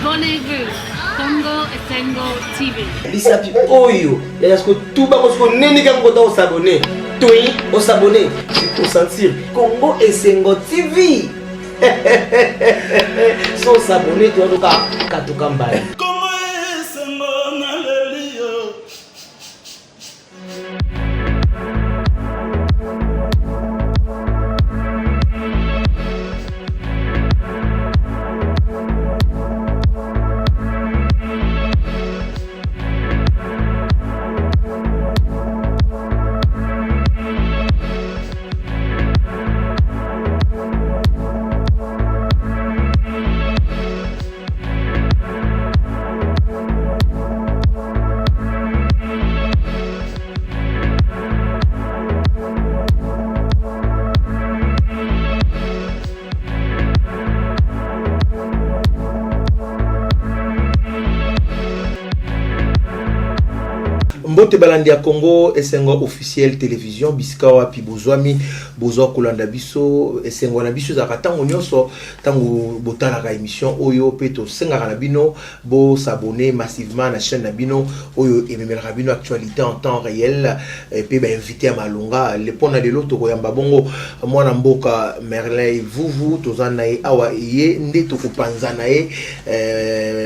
Abonnez-vous. Congo Esengo TV. Bisapi oyo. Est-ce que tout ba ko nene ka ko s'abonner. Toi, on s'abonner. C'est pour sentir Congo Esengo TV. Sans s'abonner, tu vas katuka mbaya. Mbote balandi ya Congo Esengo officiel télévision biskawa pi bozwami bozo kolanda biso Esengo na biso za katango nyonso tango botala ka émission oyo peto senga na bino bo s'abonner massivement na chaîne na bino oyo ememela bino actualité en temps réel pe ba invité à Malunga le pona de l'autre ko yamba bongo mwana mboka Merlin vuvu tozanaye awa ye ndeto ko panzanaye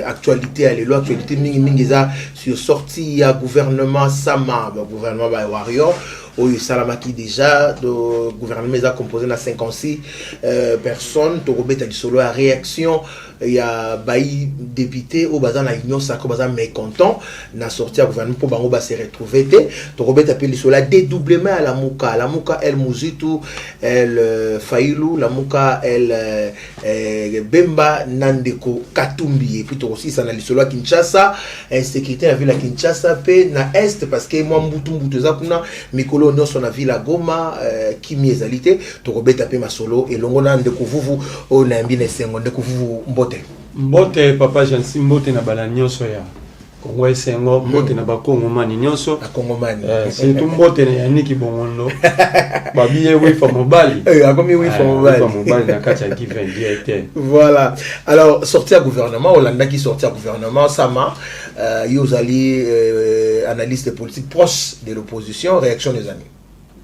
actualité à lelo actualité mingi za sur sortie ya gouvernement Sama, le gouvernement de Warrior, où Salamaki déjà, le gouvernement a composé de 56 personnes, Torobet a dit solo à réaction, il y a Baï député, au bazar la union, ça comme bazar mécontent, n'a sorti à gouvernement pour Bangoba se retrouver, Torobet a appelé cela dédoublement à la Mouka, elle Mouzitou, elle Failou, la Mouka, elle Bemba, Nandeko, Katumbi, et puis aussi ça n'a l'isolo à Kinshasa, insécurité à la ville à Kinshasa, pe na est, parce que moi Mboutou Zakuna, Mikolo, nous sommes à ville à Goma, Kimi Ezalité, Torobet a appelé ma solo, et l'ongona Ndeko Vuvu, on a un bien Esengo, Ndeko Vuvu, Mbote papa Jansi mbote na bala nyonso ya Congo Esengo mbote na bakongo mani nyonso na Congo mani c'est tout mbote na Yannick Bongondo babiye wifa mobali akomi wifa mobali na kati ya Kivendi était voilà alors sorti à gouvernement Hollanda qui sorti à gouvernement Sama Yozali analyste politique proche de l'opposition réaction des amis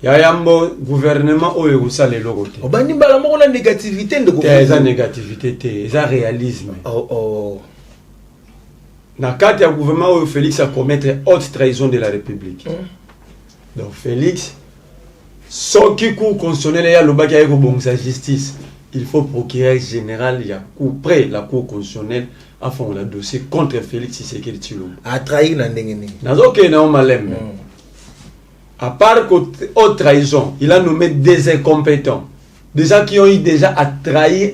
Yambo gouvernement oyo kusale lokote. Obani bala moko na négativité de gouvernement. Eza négativité te, eza réalisme. Oh. Na kati ya gouvernement oyo Félix a commettre haute trahison de la République. Donc Félix soki cour constitutionnelle ya lobaki ayeko bongisa justice, il faut procureur général ya cour près la cour constitutionnelle a fond la dossier contre Félix Tshisekedi Tshilombo. A trahi na ndenge nini. Nazoke na malem. À part haute trahison, il a nommé des incompétents. Des gens qui ont eu déjà à trahir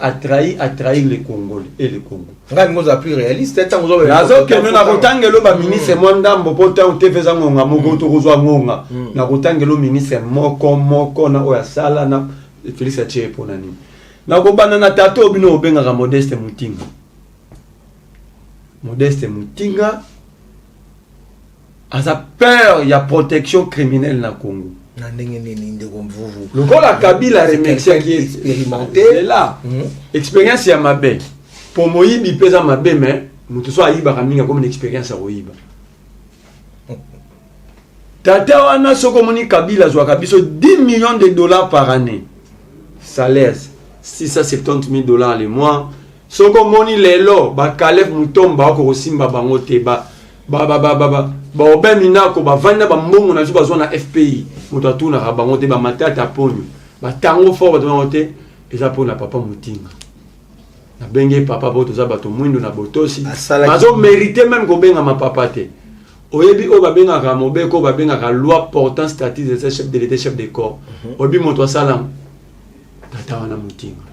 les Congolais et les Congos. Nous sommes plus réalistes. Nous avons ministre Mwandambo pota utefeza ngonga moko tokozwa ngonga. Na kotangelo ministre moko na oya sala na Félix Atie pona nini. Na kobana na tato obino obenga ka Modeste Mutinga. Modeste Mutinga a peur, il y a protection criminelle dans le Congo. Le Kola Kabila Remexia qui est expérimenté. C'est là. Expérience ya mabe. Pour Moïbi pesa mabe mais nous tous aïba kaminga comme une expérience à Oïba. Tata wana soko moni Kabila zwa kabiso 10 millions de dollars par année. Salaire 670 000 dollars le mois. Soko moni lelo ba Kalef Mutomba ko simba bango te ba obe minako ba vanda ba mbongo na zuba zona FPI mutatu na bango te ba matata ponyo ba tango fort ba donate eza pona papa Mutinga na benge papa boto za bato mwindo na botosi bazo mériter même ko benga ma papa te oyebi o ba benga ka mobeko ba benga ka loi portant statut de chef de l'état chef de corps oyebi moto salam tata wana Mutinga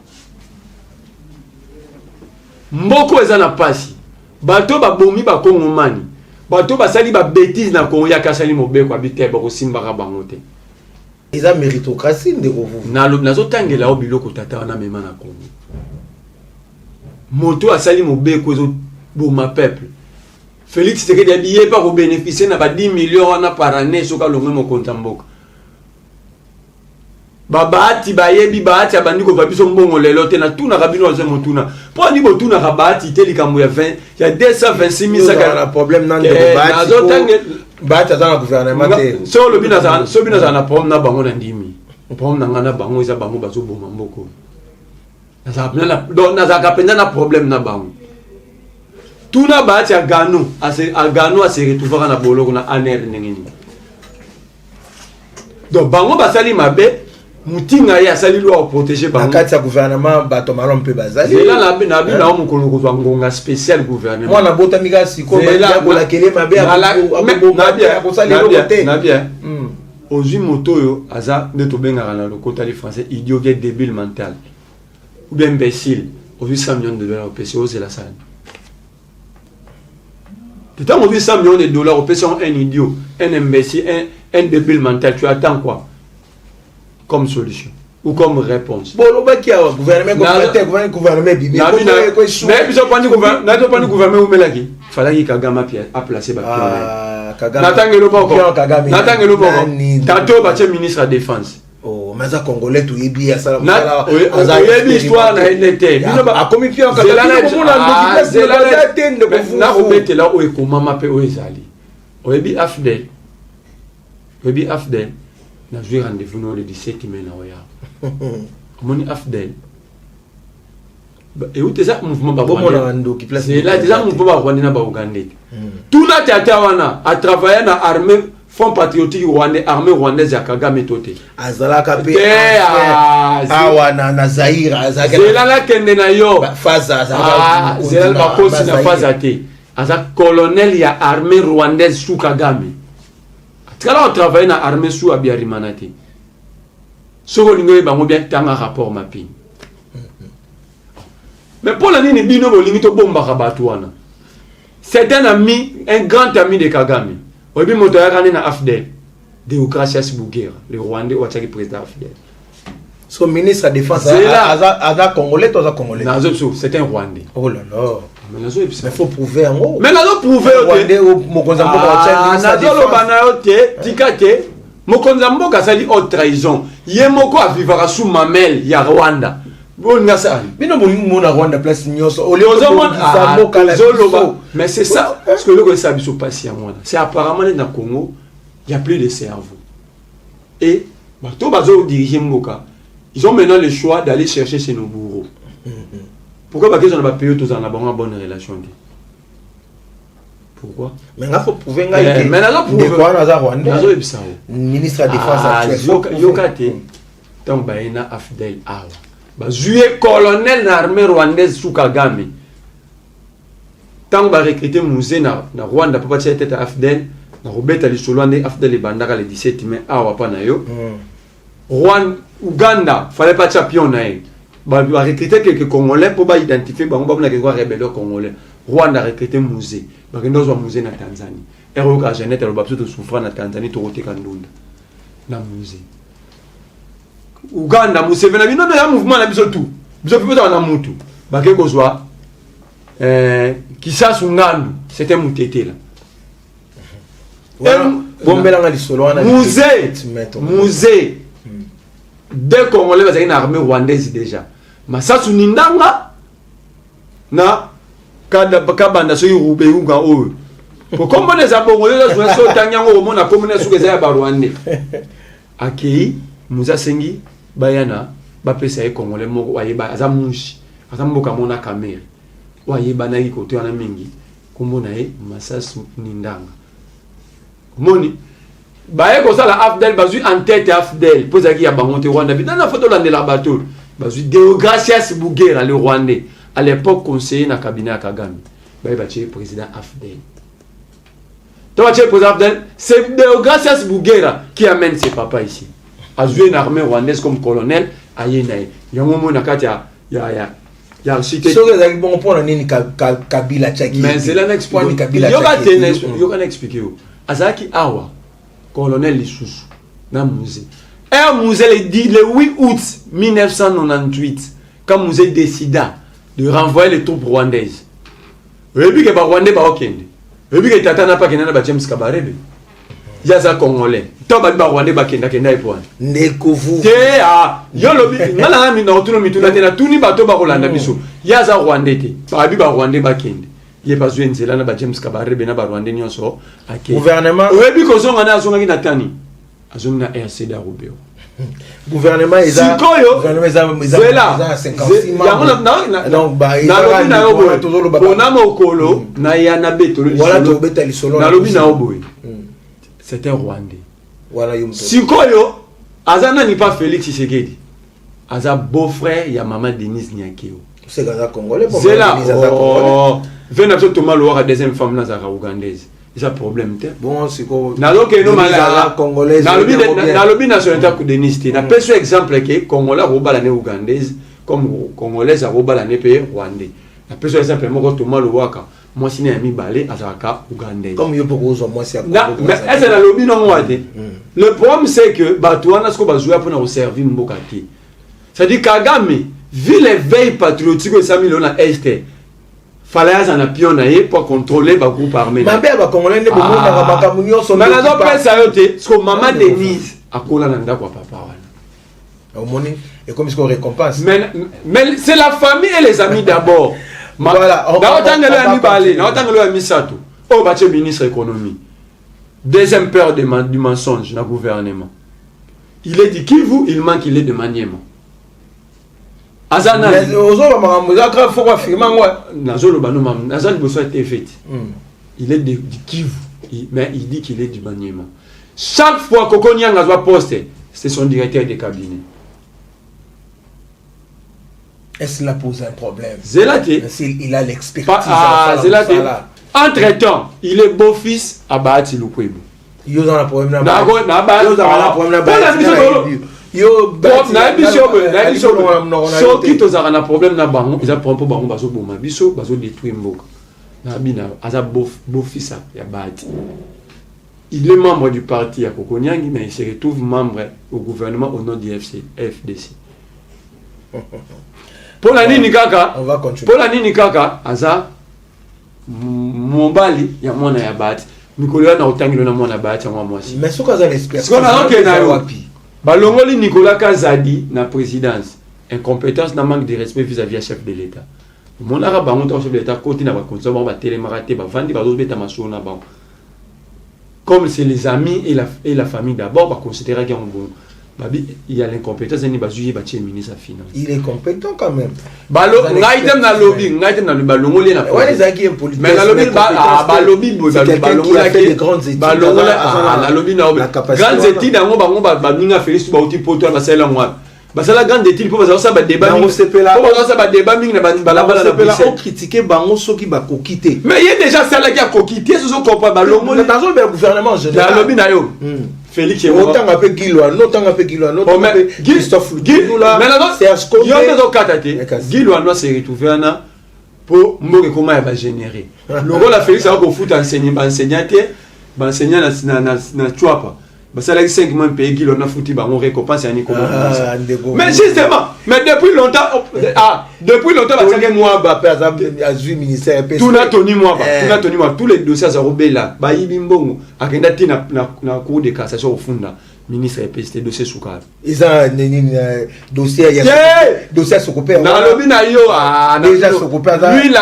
mboko eza na pasi bato ba bomi ba kongomani bato basali ba bêtise na Congo ya kasali mobeko abite ba ko simba ka bango te eza méritocratie ndeko vuvu nazo tangela o biloko tata wana mema na Congo moto asali mobeko zo boma peuple Félix Tshisekedi abiye pa ko bénéficier na ba 10 millions wana par année soka longwe mo konta mboka babati bayebi baati abandi ko babiso mbongo lelo te na tuna kabino ze motuna po ni botuna ka baati te likambo ya 20 ya 226 000 na problème nan de baati nazo tange baati azana gouvernement te so lo bina za na problème na bango na ndimi problème na ngana bango eza bango bazo boma mboko naza kapenda na problème na bango tuna baati ya gano ase retrouver na boloko na aner ndengeni donc bango basali mabe mutinga ya sali loi protéger bango kati ya gouvernement bato malom pe bazali zela na bina o mukolo ko ngonga spécial gouvernement mwana bota mika siko ba ko la kele mabe ya ko sali lokote na bien ozui moto yo aza ne to benga na lokota li français idiot qui est débile mental ou bien imbécile ozui 100 millions de dollars au PC c'est la salle putain ozui 100 millions de dollars au PC un idiot un imbécile un débile mental tu attends quoi comme solution ou comme réponse. Bon, le bac qui a gouvernement bibi. Mais biso pani gouvernement ou melaki. Fallait que Kagame a placé ba. Natangelo boko. Tato ba ministre de défense. Oh, mais ça congolais tout yebi ya sala. Yebi histoire na NT. A commis pire en na obete là o ekomama pe o ezali. Oyebi Afdel. Na joué rendez-vous le 17 mai na oya. Moni Afdel. Et où t'es ça mouvement ba Rwanda qui place. C'est là déjà mouvement ba Rwanda na ba Ouganda. Tout na tata wana a travaillé na armée Front patriotique rwandais armée rwandaise ya Kagame toté. Azala kapé. Awa na Zaire azaka. Zela la kende na yo. Faza azaka. Zela ba kosi na faza te. Azaka colonel ya armée rwandaise sous Kagame. Quand on travaille dans l'armée sous Abiarimanati, ce qu'on a bien un rapport mapping. Mais pour l'année, il y a un bombe à c'est un ami, un grand ami de Kagame. Il y a un moteur à Afdel, Deokrasias Bougera, le Rwandais ou le président Afdel. Son ministre de la Défense, c'est Congolais ou Congolais? C'est un Rwandais. Oh là là. Mais il faut prouver en gros. Mais nous prouver Mokonzambo kasali haute trahison. Yemoko a vivre sous mamelle ya Rwanda. Mais non, mon Rwanda place nyoso. Mais c'est ça ce que le sabi se passe à moi. C'est apparemment dans le Congo, il y a plus de cerveau. Et tout bazo diriger Mboka. Ils ont maintenant le choix d'aller chercher chez nos bourreaux. Pourquoi parce qu'ils n'ont pas payé tous en abonnant bonne relation? Pourquoi? Mais il faut prouver que mais là prouver ministre de la Défense actuel yokate tant baina Afdel awa ba jué colonel na armée rwandaise sous Kagame tant ba recruter musée na Rwanda papa tete tete Afdel na robeta li solande Afdel e bandaka le 17 mai awa pa na yo Rwanda Uganda fallait pas champion na e ba recruter quelques Congolais pour ba identifier ba na quelque rebelle congolais. Rwanda a recruté musée. Ba kendo zo musée na Tanzanie. Ero ka Jeanette lo babso to souffra na Tanzanie to rote kandunda. Na musée. Uganda Museveni na bino na mouvement na biso tout. Biso peut na mutu. Ba ke kozwa Kisa Sungandu, c'était Mutete là. Bombela li solo na musée. Deux Congolais bazaki na armée rwandaise déjà. Masasu Nindanga na kabanda so yurube yunga oyo. Pour comment les abongolais là so tanyango mona komuna suke za ba Rwanda. Akei Musa Sengi bayana ba pesa e Congolais moko wayeba azamushi. Azamboka mona kamera. Wayeba na iko to na mingi. Kombona e Masasu Nindanga. Moni baye ko sala Afdel bazui en tête Afdel posaki ya bangote Rwanda bidana photo la de la bateau bazui Deogracias Bougera le Rwandais à l'époque conseiller na cabinet à Kagame baye batie président Afdel toi tu es président Afdel c'est Deogracias Bougera qui amène ses papas ici a joué une armée rwandaise comme colonel à Yenaï yango mona kati ya cité so que ça bon pour nini Kabila Tchaki mais c'est là n'explique Kabila Tchaki yo kan expliquer azaki awa colonel Lissoussou na musée. Un musée le 8 août 1998 quand musée décida de renvoyer les troupes rwandaises. Et puis que ba Rwandais ba okende. Et puis que tata na pas kenana ba James Kabarebe. yaza congolais to ba rwandais ba kenda et point ndeko vous te yo lobi ngala mi na otuno mituna te na tuni bato ba kolanda biso yaza rwandais te ba rwandais ba kende ye pas jouer nzela na ba James Kabare bena ba rwandais nyonso ake gouvernement oyebi ko zonga na zonga na tani azonga na RC da Rubeo gouvernement eza gouvernement eza 56 na mokolo na yana betolo voilà to beta lisolo na lobi na oboy c'était rwandais voilà yum sikoyo azana ni pas Félix Tshisekedi aza beau-frère ya maman Denise Nyakeo c'est gaza congolais c'est là vena to Thomas Loa deuxième femme na za ougandaise ça problème te bon siko na loke no mala congolaise na lobi nationalité ku Denise te na peso exemple que congolais robala ne ougandaise comme congolaise robala ne pe rwandais na peso exemple moko Thomas Loa moi si na mi balé azaka ougandaise comme yo poko zo moi si mais est-ce na lobi non moi te le problème c'est que batouana ce ko ba jouer pour na servir mboka te ça dit Kagame vu les veilles patriotiques et 100 millions à Est fallait un pion pour contrôler le groupe armé. Ma mère va congolais ne bomo na bakamunyo son. Mais la donc ça yote ce que maman Denise a kola nanda kwa papa wana. Au moni et comme ce qu'on récompense. Mais c'est la famille et les amis d'abord. Voilà, na otangelo ya mibale, na otangelo ya misato. Oh ba ministre économie. Deuxième peur du mensonge dans le gouvernement. Il est dit qui vous, il manque il est de maniement. Azana ozolo makambo za grave faut affirmer moi nazolo bano mam nazali boso été fait il est de Kivu mais il dit qu'il est du Maniema chaque fois Koko Nyanga doit poster c'est son directeur de cabinet est-ce qu'il a posé un problème Zelate il a l'expertise Zelate entre temps il est beau-fils à Bahati Lukwebo yo dans le problème na problème yo na biso soki tozaka na problème na bango eza pour bango bazo boma biso bazo détruire mboka na bina aza beau-fils ya Bahati il est membre du parti à Koko Nyangi mais il se retrouve membre au gouvernement au nom du FDC pour la nini kaka on va continuer pour la nini kaka aza mobali ya mwana ya Bahati mikolo na otangilo na mwana Bahati ya mwasi mais soka za l'expert ce qu'on a ok na wapi balongoli Nicolas Kazadi na présidence incompétence na manque de respect vis-à-vis du chef de l'État mon ara bango to chef de l'État côté na ba konso ba télémarate ba vandi ba beta masolo na bango comme c'est les amis et la famille d'abord ba considérer qu'il y a un bon babi il y a l'incompétence ni ba juger ba tien ministre de finance il est compétent quand même balo ngaitem na lobby balongoli na ouais les acquis politiques mais la lobby ba lobby balongoli na lobby na grandes études dango bango ba ninga Félix ba uti poto ba sala moi ba sala grande étude pour ba ça ba débat on se peut là pour ça ba débat mingi na balabala na Bruxelles on critiquer bango soki ba kokité mais il y a déjà celle qui a kokité ce sont comprendre balongoli dans un gouvernement général la lobby na yo Félix est autant un peu Guilois, autant un peu Guilois, autant un peu Christophe Lutunula. C'est Ascombe. Il y a des autres Guilois doit se retrouver là pour mourir comment il va générer. Le rôle à Félix c'est qu'on fout enseignant na Chouapa. Ça là 5 mois pays Guilois na fouti ba on récompense à Nicolas. Mais justement, mais depuis longtemps ba tient moi ba par exemple azui ministère PS. Tout na Tony moi tous les dossiers à Robela ba yibimbongo akenda tina na cour de cassation au fond ministre EPST dossier soukar. Ils ont dossier il y a dossier Sokopé. Na lobi na yo déjà Sokopé lui il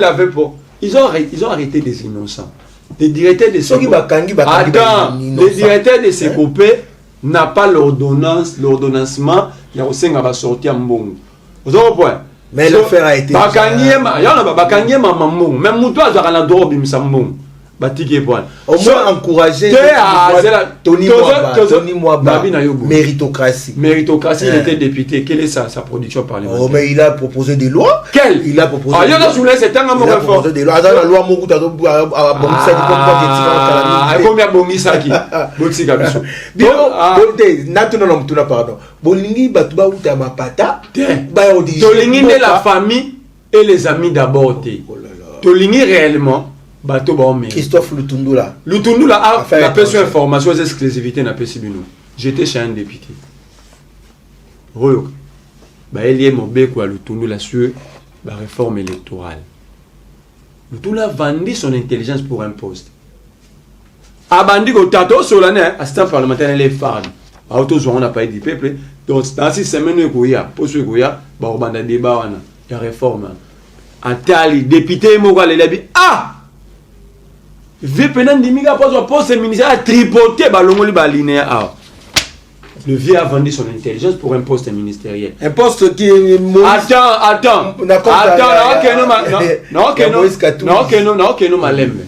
avait pour ils ont arrêté des innocents. Les directeurs de Sekopé. Attends, les directeurs de Sekopé n'a pas l'ordonnancement. Il y a aussi un sorti en bon. Vous avez un point. Mais l'affaire a été. Même Moutoua, il y a un droit de Moussambon. Batiki point. Au moins encourager Tony Mwaba, méritocratie. Méritocratie, il était député. Quelle est sa production parlementaire? Oh, mais il a proposé des lois. Quelle? Il a proposé. Ah, il y a c'est un il a proposé des lois. La loi Mokuta combien Bomisaki? Botsika biso. Pardon. Bolingi Batuba Uta Mapata. Tolingi de la famille et les amis d'abord. Tolingi réellement. Christophe Lutundula. Lutundula a fait sur information aux exclusivités na Pesibino. J'étais chez un député. Royo. Il y a mon bec à Lutundula sur la réforme électorale. Lutundula vendit son intelligence pour un poste. abandi ko tato solane assistant parlementaire les fards auto zo on a pas du peuple donc dans 6 semaines ko ya poso ko ya ba banda débat wana ya réforme atali député moko le lebi VPN ndimiga poste ministère a tripoté balongoli balinea a. Le vieux a vendu son intelligence pour un poste ministériel. Un poste qui est Attends, malem.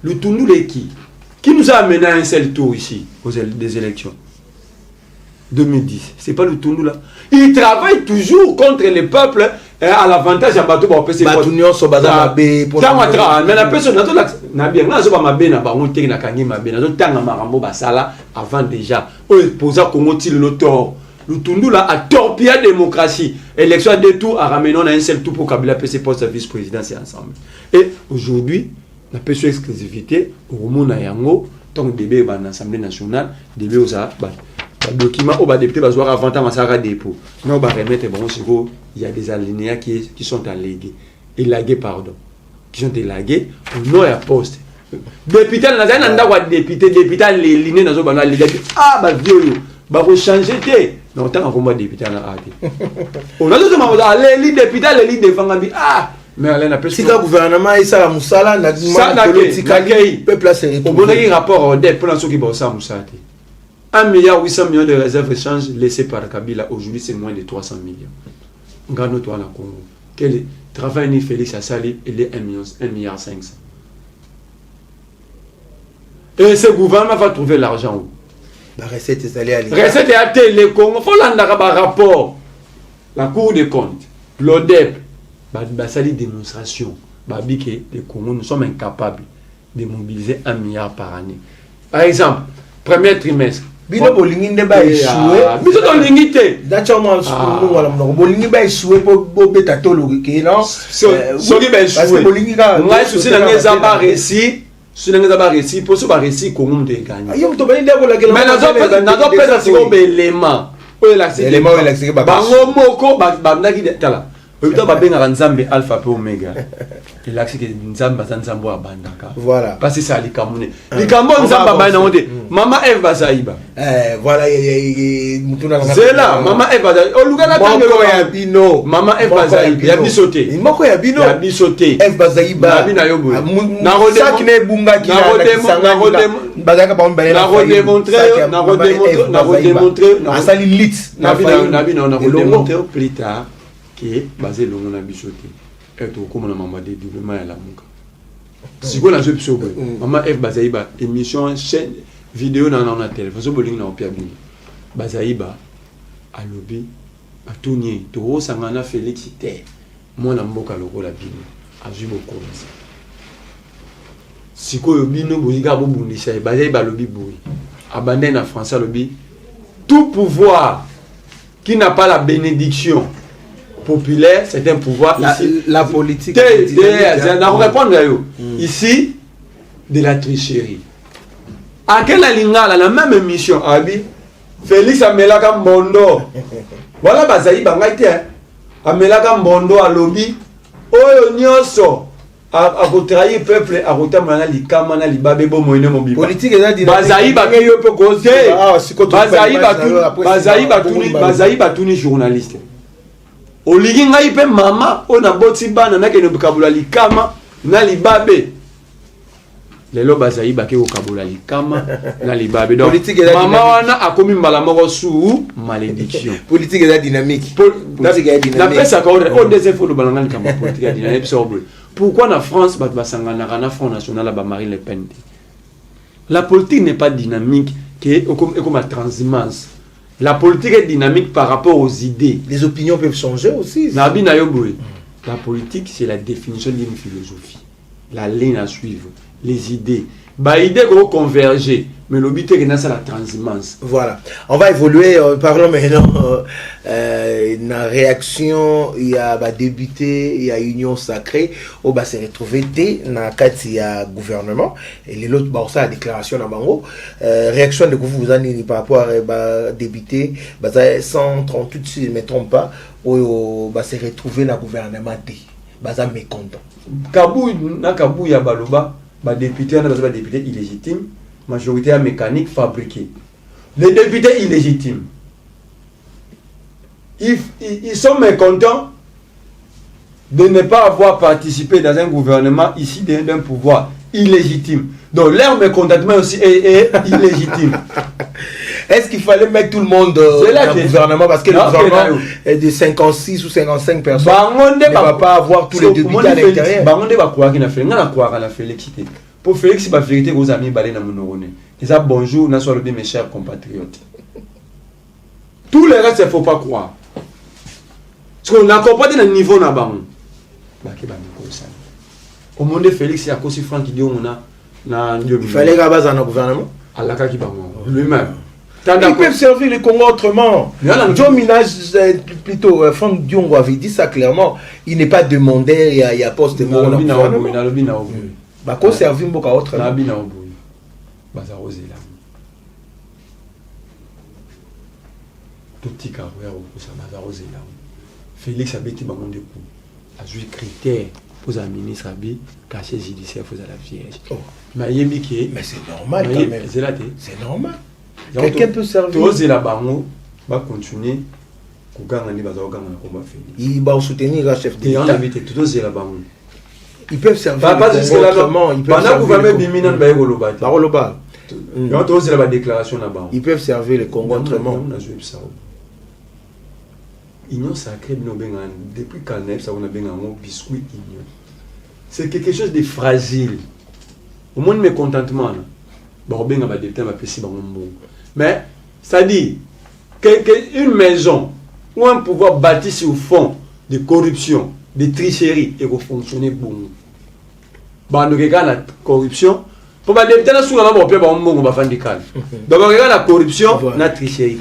Le Tounou est qui nous a amené à un seul tour ici des élections 2010. C'est pas le Tounou là. Il travaille toujours contre les peuples à l'avantage à Batou pour passer pour mais la personne na bien na zo ba mabe na ba on te na kangi mabe na zo tanga marambo basala avant déjà o posa Congo ti le tort le Tundu là a torpillé la démocratie élection de tout a ramené on a un seul tout pour Kabila PC poste vice-président c'est ensemble et aujourd'hui la personne exclusivité au mona yango tant débat dans l'Assemblée nationale débat aux document au bas député va voir avant temps à dépôt non va remettre bon il y a des alinéas qui sont allégués élagués pardon qui sont élagués au nom et à poste député na ndakwa député les lignes na zo bana les ba vieux ba ko changer té non tant qu'on va député na ati on a dit les députés les lignes défend bi mais elle n'a pas si le gouvernement et ça la musala na politique peuple c'est on a un rapport des pour ceux qui bossent à musati 1,8 milliard de réserves échanges laissées par Kabila. Aujourd'hui, c'est moins de 300 millions. Gano toi, la Congo. Quel travail ni Félix Assali, il est 1,5 milliard. Et ce gouvernement va trouver l'argent où? La recette est allée à l'État. Recette est allée le Congo. Il faut l'andara rapport. La Cour des comptes, l'ODEP, Basali démonstration. Babike, les Congo, nous sommes incapables de mobiliser 1 milliard par année. Par exemple, premier trimestre. Bino bolingi ndeba échoué. Biso to lingité. Dacha mo sukulu wala mnoko bolingi ba échoué po beta tolo ke non. Soki ba échoué. Ngai souci na ngeza ba réussi. Souci na ngeza ba réussi pour so ba réussi ko ngum de gagner. Ayo to bani ndeko la ke. Mais nazo pesa siko be élément. O élément ba bango moko ba ndaki tala. Peut-être ba benga nzambe alpha et omega. Il a que nzamba nzambo abandaka. Voilà. Parce que ça likamune. Likambo nzamba ba na onde. Mama Eve Bazaïba. Voilà mutuna na. Zela mama Eve Bazaïba. O lugana tangelo ya bino. Mama Eve Bazaïba ya bisoté. Moko ya bino. Ya bisoté. Eve Bazaïba. Na bina yobo. Na rodé sakine bunga ki na rodé bazaka ba mbele na redémontrer asali lit na bina na redémontrer plus tard qui est basé sur le bichoté. Et tout comme on a maman de développement à la mouka. Si vous l'avez vu, maman F Bazaïba émission chaîne vidéo dans la télé. Façon bowling na opia bini. Bazaïba à lobby à tourner. Tout sangana Félix était. Moi na mboka loko la bini. A vu beaucoup. Si ko bino boyiga bo bundisa Bazaïba lobby boui. Abandonne en français lobby. Tout pouvoir qui n'a pas la bénédiction populaire, c'est un pouvoir ici. La politique. Ici, de la tricherie. À quelle ligne la même émission, Abi, Félix Amelaka Mbondo. Voilà, Bazaï Bangaïté. Amelaka Mbondo à lobby. Oyo Nyoso. A trahir peuple, à rotamana likama na libabe bo moine mobiba. Politique est là Bazaï Bazaï Bazaï Batuni journaliste. Oligi ngai pe mama ona boti bana na kene kabula likama na libabe lelo Bazaïba ke kabula likama na libabe donc mama wana akomi mbala moko sous malédiction. Politique est dynamique. Politique est dynamique. La pesa ka o dese fo lo balanga likama politique est dynamique sobre. Pourquoi na France bat basangana na Front National ba Marine Le Pen? La politique n'est pas dynamique comme la transhumance. La politique est dynamique par rapport aux idées. Les opinions peuvent changer aussi. La politique, c'est la définition d'une philosophie. La ligne à suivre. Les idées. Bah, idées vont converger. Mais le but est que c'est la transhumance. Voilà. On va évoluer. Parlons maintenant la réaction. Il y a débuté, il y a Union Sacrée. On va se retrouver dans le gouvernement. Et les autres, ça la déclaration dans Bango. Réaction de vous avez par rapport à débuté. 138, si je ne me trompe pas. On va se retrouver dans le gouvernement. Ça mécontent. Kabou ya baloba. Député, on a député illégitime. majorité à mécanique fabriquée. Les députés illégitimes. Ils sont mécontents de ne pas avoir participé dans un gouvernement ici d'un pouvoir illégitime. Donc leur mécontentement aussi est illégitime. Est-ce qu'il fallait mettre tout le monde dans le gouvernement parce que le gouvernement est de 56 ou 55 personnes ne va pas avoir tous les députés à l'intérieur. Pour Félix, c'est la vérité que vous avez mis dans mon oreille. Ils disent bonjour, mes chers compatriotes. Tout le reste, il ne faut pas croire. Parce qu'on a compris dans le niveau là-bas. Au monde de Félix, il y a aussi Franck qui dit il fallait qu'il y ait un gouvernement. Lui-même. Ils peuvent servir le Congo autrement. John Minaj, plutôt, Franck Diongo avait dit ça clairement. Il n'est pas demandé, il y a poste de gouvernement. Bah, qu'on servir beaucoup autrement. Félix a bêti bangon de coup. A joué critère pour un ministre habillé, caché judiciaire pour la Vierge. Mais c'est normal quand même. C'est normal. Quelqu'un peut servir. Tous la bango va continuer. Il va soutenir le chef d'État. Ils peuvent servir autrement. Ils peuvent servir le Congo autrement. Union sacrée, depuis Canel, ça on a bien un biscuit union. C'est quelque chose de fragile. Au moins mécontentement. Mais ça dit qu'une maison ou un pouvoir bâti sur fond de corruption, de tricherie, et va fonctionner bon. Bah nous regarde la corruption. Pour la corruption, la tricherie.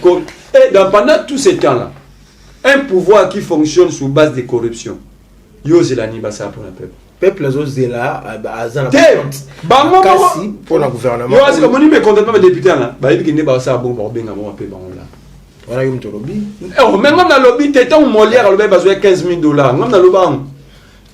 Et pendant tout ce temps-là, un pouvoir qui fonctionne sur base de corruption. Yo zelani basa pour le peuple. Peuple les là azana pour le gouvernement. Yo est-ce que moni me content pas député là. Ba yebi kende ba sa bon ba benga mo pe ba là. Voilà yum to lobby. Oh mais ngam na lobby tétan Molière le besoin $15,000. Ngam na lobang.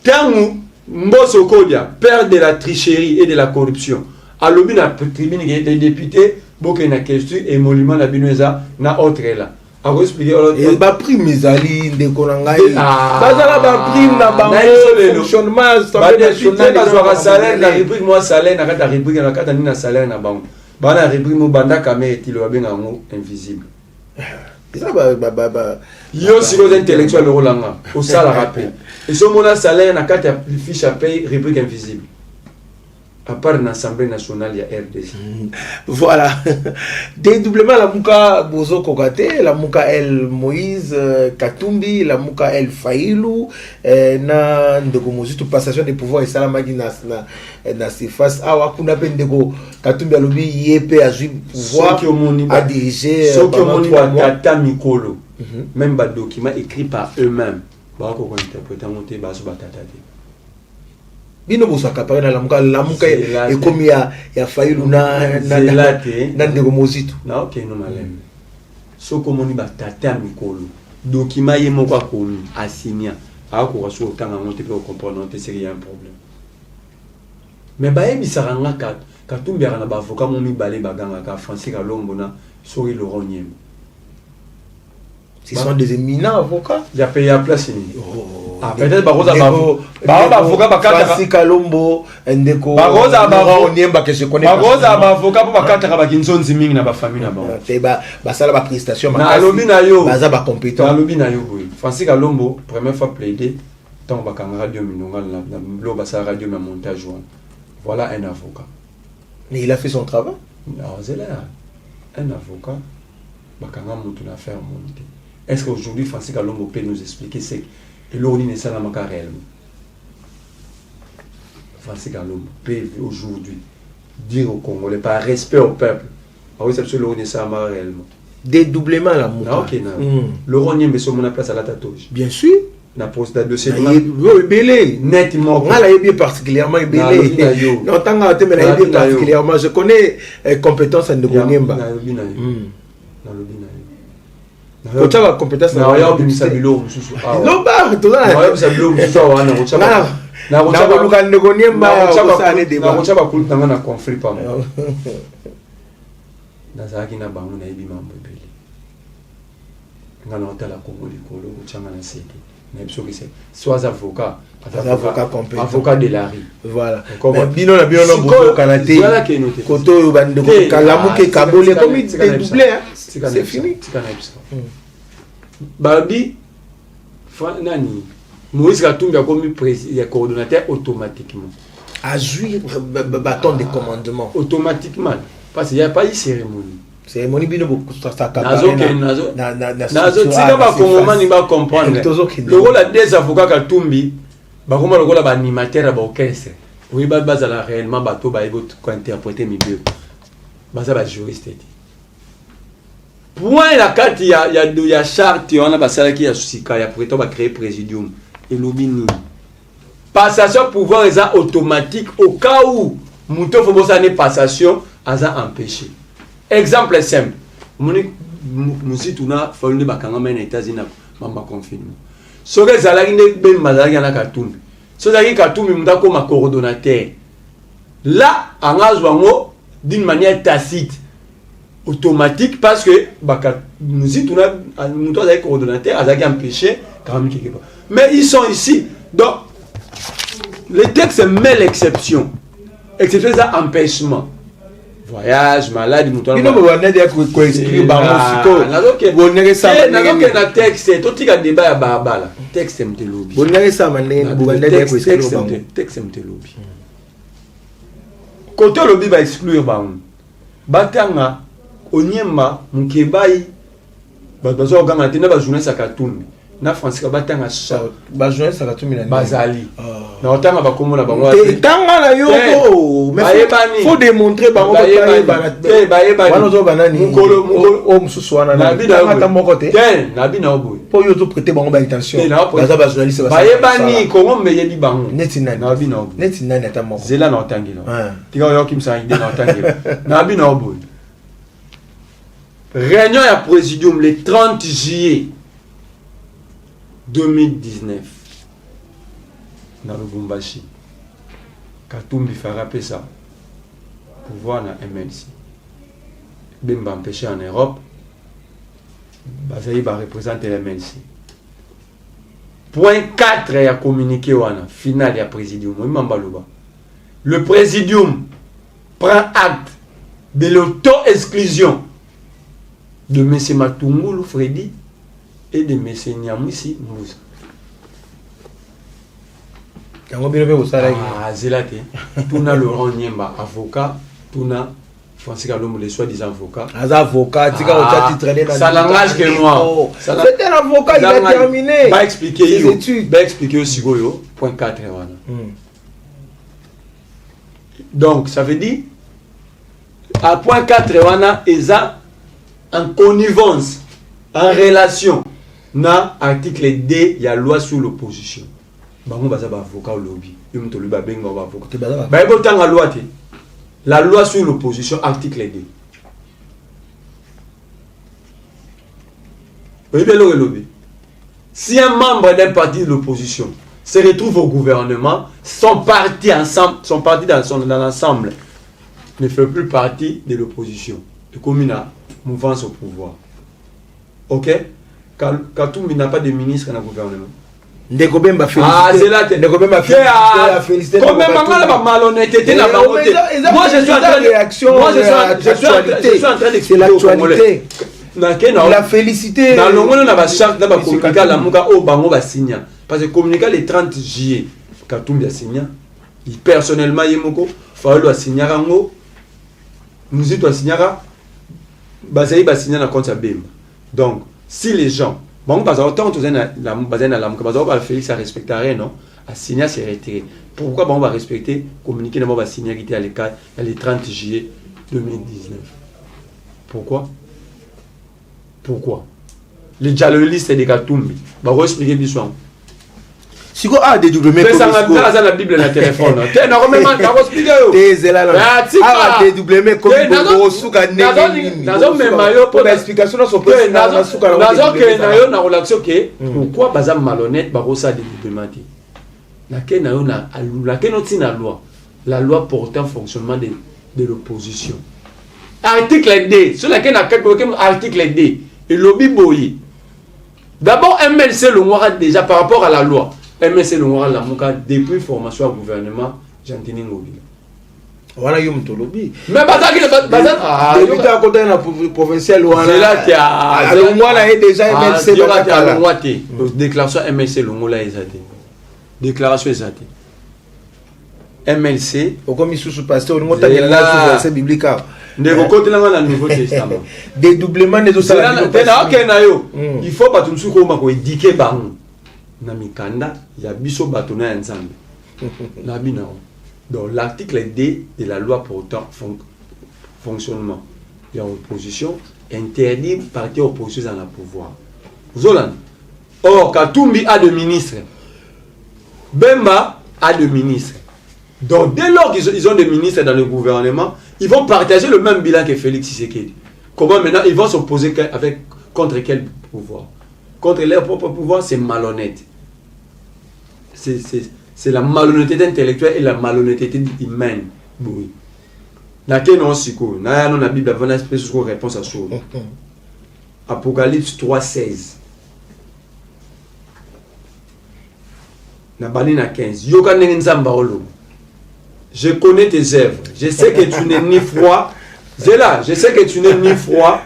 Tangu Mboso Kodia, père de la tricherie et de la corruption. A lobby na tribune des députés, boke na question et monument na binweza na autre là. Il va pris mes alliés de Konangaï. Bazala va prime na banque fonctionnement national de salaire na rubrique moi salaire na kata rubrique na kata ni na salaire na banque. Ba na rubrique mo banda kamé ti lo benga ngo invisible. Ça ba yo si les intellectuels rolanga au salaire rappel. Et ce mona salaire na kata fiche à paye rubrique invisible. À part l'Assemblée nationale, il y a RDC. Voilà. Dédoublement, la Mouka Bozo Kokate, la Mouka El Moïse Katumbi, la Mouka El Faïlou, na Ndogomozi, toute passation des pouvoirs et Salamagi na Sefas. Ah, Kuna Pendego, Katumbi Alobi, Yépe a joué pouvoir à diriger. Ceux qui ont Tata Mikolo, même des documents écrits par eux-mêmes, Bako interpréter monter Baso Batata. Bino bosaka pare na lamuka e komi ya Fayulu na ndeko mozito na OK no malem soko moni ba tata mikolo document ye moko akomi asinya ako raso tanga monte pe comprendre te c'est un problème mais ba ebisaka ngaka Katumbi na ba avocat mo mibale baganga ka Francis Kalombo na Sori Laurent Nyem. Ce sont des éminents avocats. Il y a payé à place. Peut-être Baroza avocat Francis Kalombo Ndeko Baroza Onyemba que je connais Baroza avocat pour bakata ba kinson ziming na ba famille na ba te ba sala ba prestation na lobi na yo baza ba compétent na lobi na yo boy Francis Kalombo première fois plaidé tant ba kan radio minonga na lo ba sa radio na montage voilà un avocat mais il a fait son travail non c'est là un avocat ba kan mutu na faire monter. Est-ce qu'aujourd'hui Francis Kalombo peut nous expliquer ce que l'Oni n'est pas réellement? Francis Kalombo peut aujourd'hui dire aux Congolais par respect au peuple, par réception l'Oni n'est pas réellement. Dédoublement la mouka. Ok, Laurent Nyembe sur mon place à la tatouage. Bien sûr. Na poste de dossier. Belé. Nettement. On a bien particulièrement belé. Non, tant que tu as bien particulièrement, je connais compétence en Nyemba. Kocha ba compétence na ya obimisa biloko mususu awa no ba to na ya obimisa biloko mususu awa na kocha na kocha ba luka ndeko Nyemba ko sa ne débat na kocha ba kulutanga na conflit pa nazalaki na bango nayebi mambo ebele nga na otala Congo likolo otyanga na sede nayebi soki se soit avocat avocat de la rue voilà bino na bino bokoka te koto oyo bandeko kalamuke kabole comme dédoublé c'est fini babi nani Moïse Katumbi a commis coordonnateur automatiquement à jouir bâton de commandement automatiquement parce qu'il n'y a pas eu cérémonie. Cérémonie bino ça nazo tika ba kongomani ba comprendre le rôle des avocats Katumbi ba koma le rôle ba animateur ba orchestre oui ba bazala réellement bato ba ebo ko interpréter milieu baza ba juriste point la carte il y a charte on a basala qui a susika ya préto ba créer présidium et lobini passation pouvoir est automatique au cas où muto faut bossa ne passation aza empêché. Exemple simple. Musi tuna fallu bakanga men États-Unis mamba confinement. Soke zalaki ne ben mazalaki na Katumbi. So zalaki Katumbi mutako ma coordonnateur. Là angazwango d'une manière tacite automatique parce que baka musi tuna muto zalaki coordonnateur azalaki empêché quand même quelque part. Mais ils sont ici. Donc le texte met l'exception. Exception c'est empêchement. Voyage, maladie, mouton. Il ne peut pas dire que expliquer bango siko. Bonere ça. Na texte, tout tika débat ya babala. Texte mte lobby. Bonere ça manene buganda dire que expliquer bango. Texte mte lobby. Côté lobby va exclure bango. Batanga onyema mukebai bazo oganga tena ba journée Katumbi. Na Francisca batanga sa ba journée Katumbi na bazali. Na otanga bakomo na bango. Tanga na yo mais faut démontrer bango bana zo banani mukolo mususu wana na bina mokote na bina obo po yo to prêter bango ba intention baza ba journaliste ba yebani Congo meyebi bango neti nani na bina obo neti nani ata moko zela na otangila tika yo kimsa ide na otangila na bina obo réunion ya présidium le 30 juillet 2019 dans Lubumbashi. Katumbi fera ça pouvoir na MLC. Bemba empêché en Europe. Bazaï va représenter MLC. Point 4 a communiqué wana final ya présidium. Le présidium prend acte de l'auto-exclusion de M. Matungulu Freddy et de M. Nyamwisi Moussa. Zélate. Tuna Laurent Nyemba, avocat. Tuna Francis Kalombo, les soi-disant avocats. Avocat, ça l'engage que moi. C'était un avocat, il a terminé. Va expliquer aussi, point 4. Donc, ça veut dire, à point 4, ils ont en connivence, en relation, dans l'article D, il y a loi sur l'opposition. Bango baza ba avocat au lobby. Yum to luba benga ba avocat. Ba ebo tanga loi te. La loi sur l'opposition article 2. Oui bien le lobby. Si un membre d'un parti de l'opposition se retrouve au gouvernement, son parti ensemble, son parti dans l'ensemble ne fait plus partie de l'opposition. De commune mouvance au pouvoir. OK? Katumbi n'a pas de ministre dans le gouvernement. Ndeko Bemba félicité. Ndeko Bemba félicité. Comme même la malhonnêteté na baroté. Moi je suis en train de réaction. Moi je suis en train d'expliquer l'actualité. La félicité. Dans le monde na ba charte na ba communiquer la muka o bango ba signa parce que communiquer le 30 juillet Katumbi a signé. Il personnellement yemoko Faolo a signé rango. Nous y doit signer Bazaï ba signer na compte sa Bemba. Donc si les gens bon, parce que autant tu as la base na la muka Félix a respecté rien non a signé c'est retiré. Pourquoi on va respecter communiquer d'abord va signer qui était à l'écart le 30 juillet 2019. Pourquoi les journalistes de Katumbi va expliquer l'histoire. Si vous avez des doublés, mais ça m'a la Bible na téléphone. T'es normalement t'as expliqué yo. T'es là là. Ah des doublés mais comme vous souka neni. Dans même mayo pour l'explication dans son poste dans souka. Dans que na yo na relation que pourquoi bazam malhonnête ba rosa des diplomates. La que na yo na la que notre na loi. La loi portant fonctionnement de l'opposition. article D sur laquelle on a article D et lobby boyi. D'abord MLC le Noir déjà par rapport à la loi. MLC le Noir la Mouka depuis formation au gouvernement Jantini Ngobila. Voilà yum to lobby. Mais bazaki le député à côté na provincial wana. C'est là qui a le Noir est déjà MLC dans la kala. Déclaration MLC le Noir là ezate. Déclaration ezate. MLC au comme sous pasteur on monta la verset biblique. Ndeko côté là dans le Nouveau Testament. Dédoublement des autres salariés. Il faut pas tout suko mako édiquer bango. Na mikanda ya biso batona ya nzambe. Na binao. Donc l'article D de la loi portant fonctionnement de l'opposition interdit parti opposition dans le pouvoir. Zolan. Or Katumbi a de ministres. Bemba a de ministres. Donc dès lors qu'ils ont des ministres dans le gouvernement, ils vont partager le même bilan que Félix Tshisekedi. Comment maintenant ils vont s'opposer contre quel pouvoir? Contre leur propre pouvoir, c'est malhonnête. C'est la malhonnêteté intellectuelle et la malhonnêteté humaine. Oui. Naquel non siko, na non la Bible avant une espèce de réponse à ça. Apocalypse 3:16. Na bani na 15. Yoka nenzamba olo. Je connais tes œuvres. Je sais que tu n'es ni froid. C'est là. Je sais que tu n'es ni froid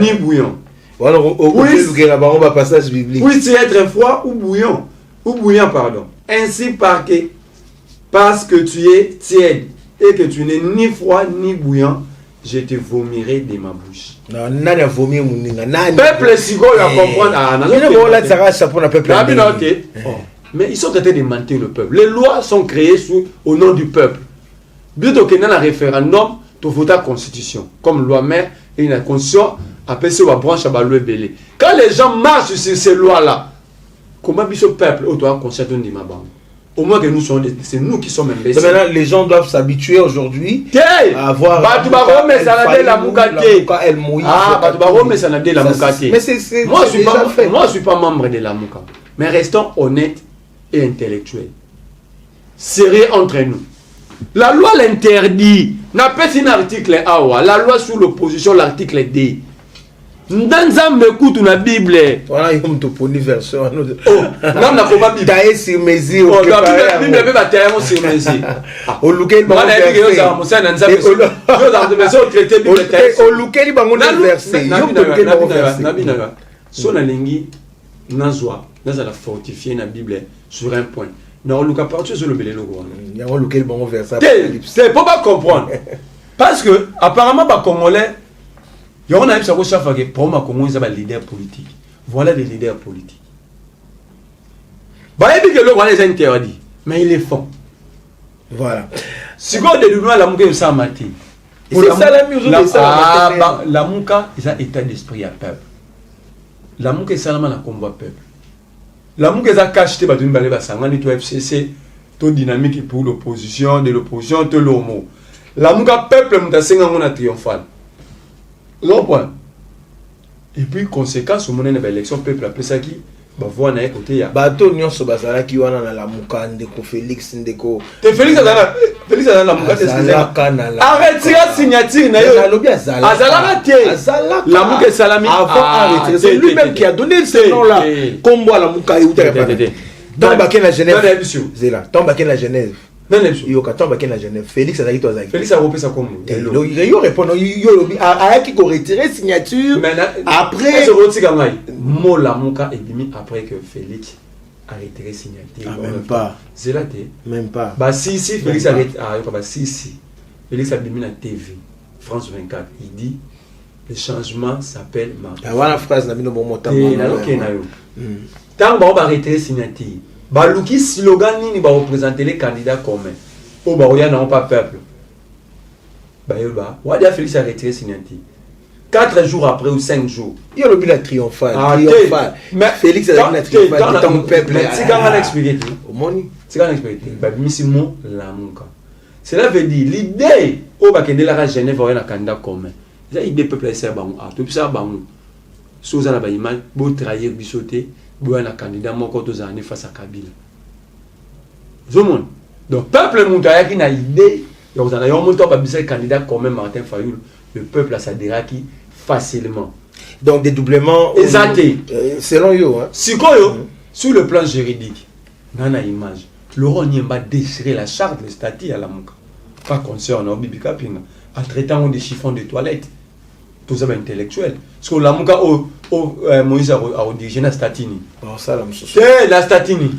ni bouillant. Voilà, on va passage biblique. Oui, c'est être froid ou bouillant. Ou bouillant, pardon. Ainsi parce que tu es tiède et que tu n'es ni froid ni bouillant, je te vomirai de ma bouche. Non, nani a vomi muninga. Peuple sigo ya comprendre. Ah, mais ils sont traités de mentir le peuple. Les lois sont créées au nom du peuple. Bientôt qu'il y a un référendum, tu votes la constitution. Comme loi mère et une constitution, après ça, on va brancher à loi belé. Quand les gens marchent sur ces lois-là, comment ce peuple doit constater une bande? Au moins que nous sommes, c'est nous qui sommes imbéciles. Maintenant, les gens doivent s'habituer aujourd'hui à avoir. Mais moi, je suis pas membre de la Mouka. Mais restons honnêtes et intellectuels. Sérieux entre nous. La loi l'interdit. N'a pas un article A. La loi sur l'opposition, l'article D. Ndanzambe kutu na Bible. Voilà, il y a une version. Oh, non, n'a pas Bible. Taillé sur mesure. Oh, la Bible peut pas tailler sur mesure. Au Luquel bango verset. Au Luquel bango verset. Son alingi nazwa, nazala fortifier na Bible sur un point. Non, Luka partout sur le belé logo. Il y a un Luquel bango verset. C'est pour pas comprendre. Parce que apparemment pas congolais. Il y a un ami qui a dit pour moi, Congo, ils ont des leaders politiques. Voilà des leaders politiques. Bah, il dit que le Rwanda est interdit, mais ils le font. Voilà. Si vous avez des lois, la Mouka, ils ont maté. C'est ça la musique. La Mouka, ils ont état d'esprit à peuple. La Mouka, c'est seulement la combat peuple. La Mouka, ils ont caché des balles de Sangani, tout FCC, tout dynamique pour l'opposition, de l'opposition, tout l'homo. La Mouka, peuple, ils ont triomphal. Et puis, conséquence, au moment de l'élection, le peuple appelle ça qui va voir à côté. Bateau Nyonso Bazala qui wana la Mouka ndeko Félix ndeko. Félix Azala la Mouka arrête la signature na yo. Azala te. La Mouka Salami avant c'est lui-même qui a donné ce nom-là. Combo la Mouka dans Baken la Genève. Zela, dans Baken la Genève. Il y a la Genève. Félix a dit Félix a repris sa commune. Il répond à qui a retiré signature. Après, Mo la Mouka est mis après que Félix a retiré signature. Même pas. C'est là même pas. Bah si Félix a retiré si Félix a mis la TV France 24. Il dit le changement s'appelle Martin. Voilà la phrase n'a mis le bon mot. Tant qu'on va retirer signature. Baluki slogan ni va représenter les candidats communs. Au Baroya n'ont pas peuple. Bayoba, Wadia Félix a retiré signature. 4 jours après ou 5 jours. Il y a le bilan triomphal. Mais Félix a dit triomphal. Tant peuple. C'est quand on explique. C'est quand on explique. Misimo la Mouka. Cela veut dire l'idée au Bakende la Genève va un candidat commun. C'est l'idée peuple est ça bango. Tout ça bango. Soza la baïmal, beau trahir bisoté. Un candidat mon côté aux années face à Kabila. Donc peuple montaya qui n'a idée, il y a un montant pour candidat comme Martin Fayoul le peuple a s'adhéré facilement. Donc dédoublement Exact. Selon yo hein. Sur le plan juridique, dans la image, Laurent Nyemba déchirer la charte, le statut à la Mouka. Pas concernant Bibi Kapinga. En traitant des chiffons de toilette. Tout ça intellectuel. Parce que la Mouka Moïse a dirigé la statini. Ça la moussa. C'est la statini.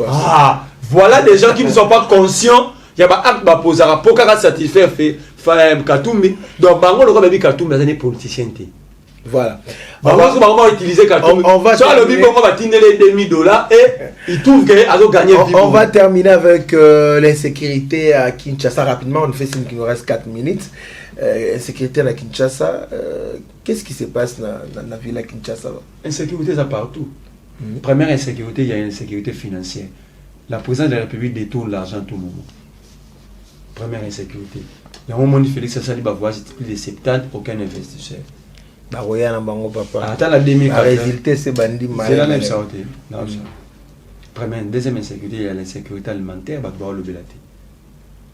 Ah, voilà des gens qui ne sont pas conscients. Il y a un acte posé à Pokara satisfaire Katumbi. Donc, Bango le roi Bibi Katumbi, c'est des politiciens. Voilà. On va utiliser Katumbi. On va tiner les $2,000 et il trouve qu'il a gagné. On va terminer avec l'insécurité à Kinshasa rapidement. On fait signe qu'il nous reste 4 minutes. Insécurité à Kinshasa. Qu'est-ce qui se passe dans la ville à Kinshasa? Insécurité, ça partout. Première insécurité, il y a une insécurité financière. La présidence de la République détourne l'argent tout le moment. Première insécurité. Il y a un moment où Félix Sassali va voir plus de 70, aucun investisseur. Attends la 2004. Résultat, c'est bandit. C'est la même chose. Première, deuxième insécurité, il y a l'insécurité alimentaire.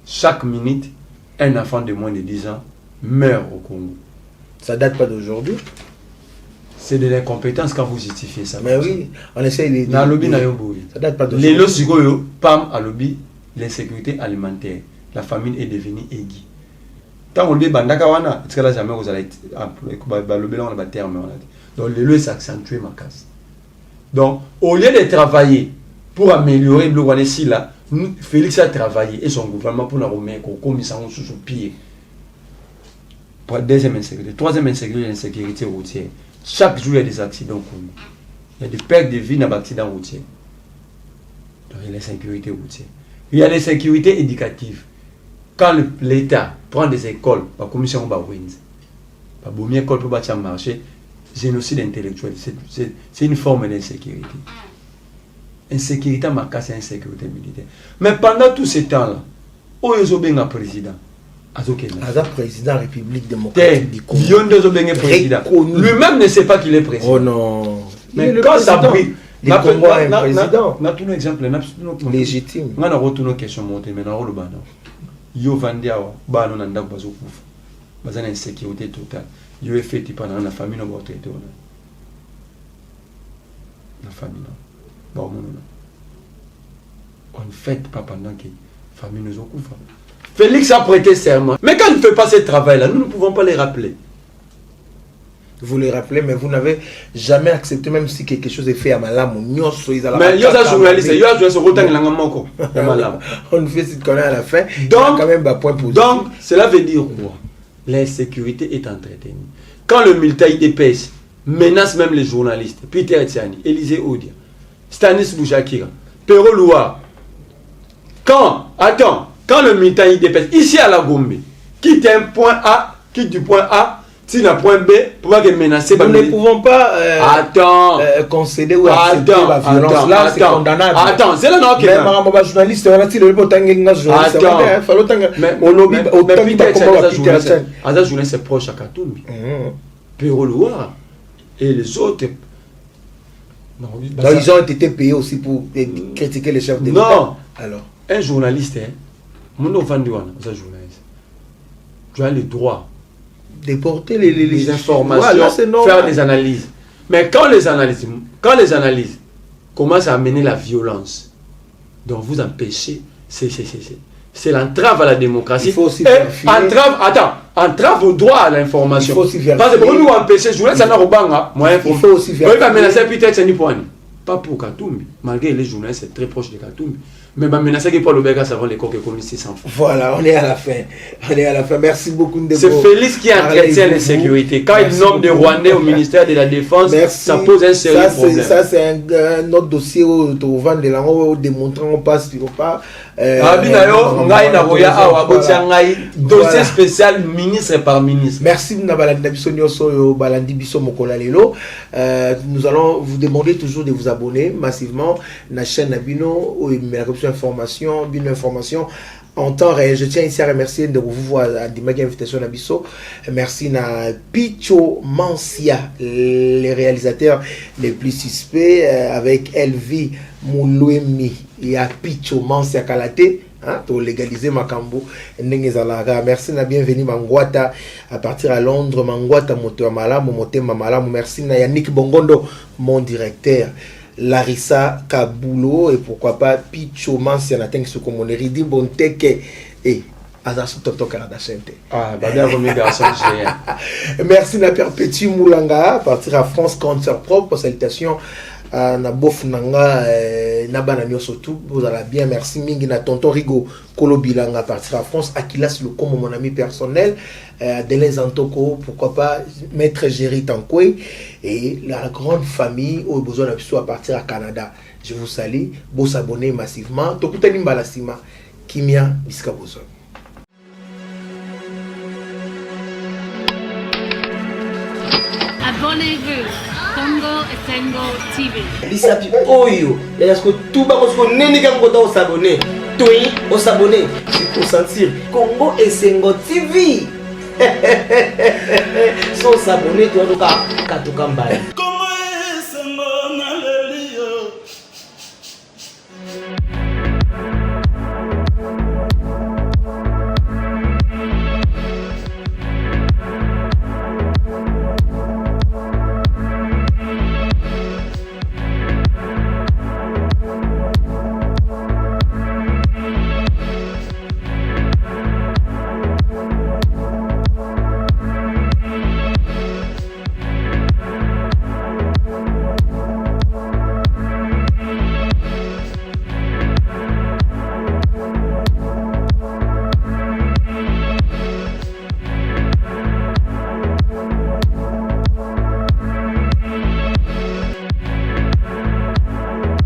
Chaque minute, un enfant de moins de 10 ans meurt au Congo. Ça date pas d'aujourd'hui. C'est de l'incompétence quand vous justifiez ça. Mais oui, on essaye de. Ça date pas d'aujourd'hui. Les lots, PAM a lobby l'insécurité alimentaire. La famine est devenue aiguë. Tant on le dit, Bandakawana, est-ce que là jamais vous allez le terme. Donc les lois s'accentuent ma casse. Donc au lieu de travailler pour améliorer le Rwanda là, Félix a travaillé et son gouvernement pour nous remettre au commissariat sous son pied. Deuxième insécurité. Troisième insécurité, l'insécurité routière. Chaque jour, il y a des accidents au Congo. Il y a des pertes de vie dans les accidents routiers. Donc, il y a l'insécurité routière. Il y a l'insécurité éducative. Quand l'État prend des écoles, la commission va wins. La bonne école pour bâtir un marché, génocide intellectuel. C'est une forme d'insécurité. Insécurité marquée, c'est insécurité militaire. Mais pendant tout ce temps-là, où est le président? Aza président République démocratique du Congo. Lui-même ne sait pas qu'il est président. Oh non. Mais quand ça brille, le Congo a un président. On a tout un exemple légitime. On a retourné question montée maintenant le bana. Yo vandia ba no nanda bazo kufa. Bazana insécurité totale. Yo est fait pendant la famille no ba traité on. La famille non. Ba on non. On fait pas pendant que famille nous okufa. Félix a prêté serment. Mais quand il ne fait pas ce travail-là, nous ne pouvons pas les rappeler. Vous les rappelez, mais vous n'avez jamais accepté, même si quelque chose est fait à Malam. Mais il y a des journalistes, il y a des journalistes. On fait ce qu'on a à la fin. Donc, quand même, point positif. Donc, cela veut dire quoi? L'insécurité est entretenue. Quand le militaire IDPS menace même les journalistes, Peter Etiani, Élisée Odia, Stanis Bouchakira, Perro Loua, quand le militaire IDPS, ici à la Gombe, quitte un point A, quitte du point A, si un point B, pour pas menacer. Nous ne pouvons pas concéder ou accepter la violence. Là, c'est condamnable. Attends, c'est là non. Mais ma journaliste, on a dit le journaliste. Journaliste est proche à Katumbi. Peroloa et les autres. Donc ils ont été payés aussi pour critiquer les chefs d'État. Non. Alors, un journaliste, mon journaliste, tu as le droit déporter les informations, faire des analyses. Mais quand les analyses commencent à amener la violence, donc vous empêchez, c'est l'entrave à la démocratie. Il faut aussi entrave au droit à l'information. Il faut aussi vérifier. Parce que pour nous empêcher, je ça n'a pas il faut aussi vérifier. Pas pour Katumbi, malgré les journalistes, c'est très proche de Katumbi. Mais menacer que Paul Obega savant les coques communistes sans fond. Voilà, on est à la fin. Merci beaucoup. C'est Félix qui entretient l'insécurité. Quand il nomme des Rwandais au ministère de la Défense, ça pose un sérieux problème. Ça, c'est un autre dossier où on vend de l'argent, démontrant on passe, on pas. Dossier spécial ministre par ministre. Merci nous allons vous demander toujours de vous abonner massivement à la chaîne Nabino où il met information, une information en temps réel. Je tiens ici à remercier de vous voir à Dimagi Invitation Nabiso. Merci à Picho Mancia, les réalisateurs les plus suspects avec Elvi Moulouemi et à Picho Mancia Kalate. hein, to légaliser makambo ndenge zalaka. Merci na bienvenue Mangwata à partir à Londres, Mangwata moto ya malamu motema malamu. Merci na Yannick Bongondo mon directeur, Larissa Kabulo et pourquoi pas Picho Mansi na tengi soko moneri di bonteke et Azasu Toto Canada Sente. Ah, bien remis garçon, merci na Perpétue Moulanga à partir à France concert propre. Salutations na bof nanga na bana nyoso tout vous allez bien. Merci mingi na tonton Rigo Kolobilanga à partir à France. Akilas le comme mon ami personnel, Delez Antoko, pourquoi pas maître Géry Tankoué et la grande famille au besoin à partir à Canada. Je vous salue, vous s'abonnez massivement. Tokutani Mbalasima Kimia Biska Bozo. Abonnez-vous. Congo Esengo TV. Bisapi oyo. Est-ce que tout bas parce que neni quand on s'abonner. Toi, on s'abonner. C'est pour sentir Congo Esengo TV. Sans s'abonner, tu vas tout cas,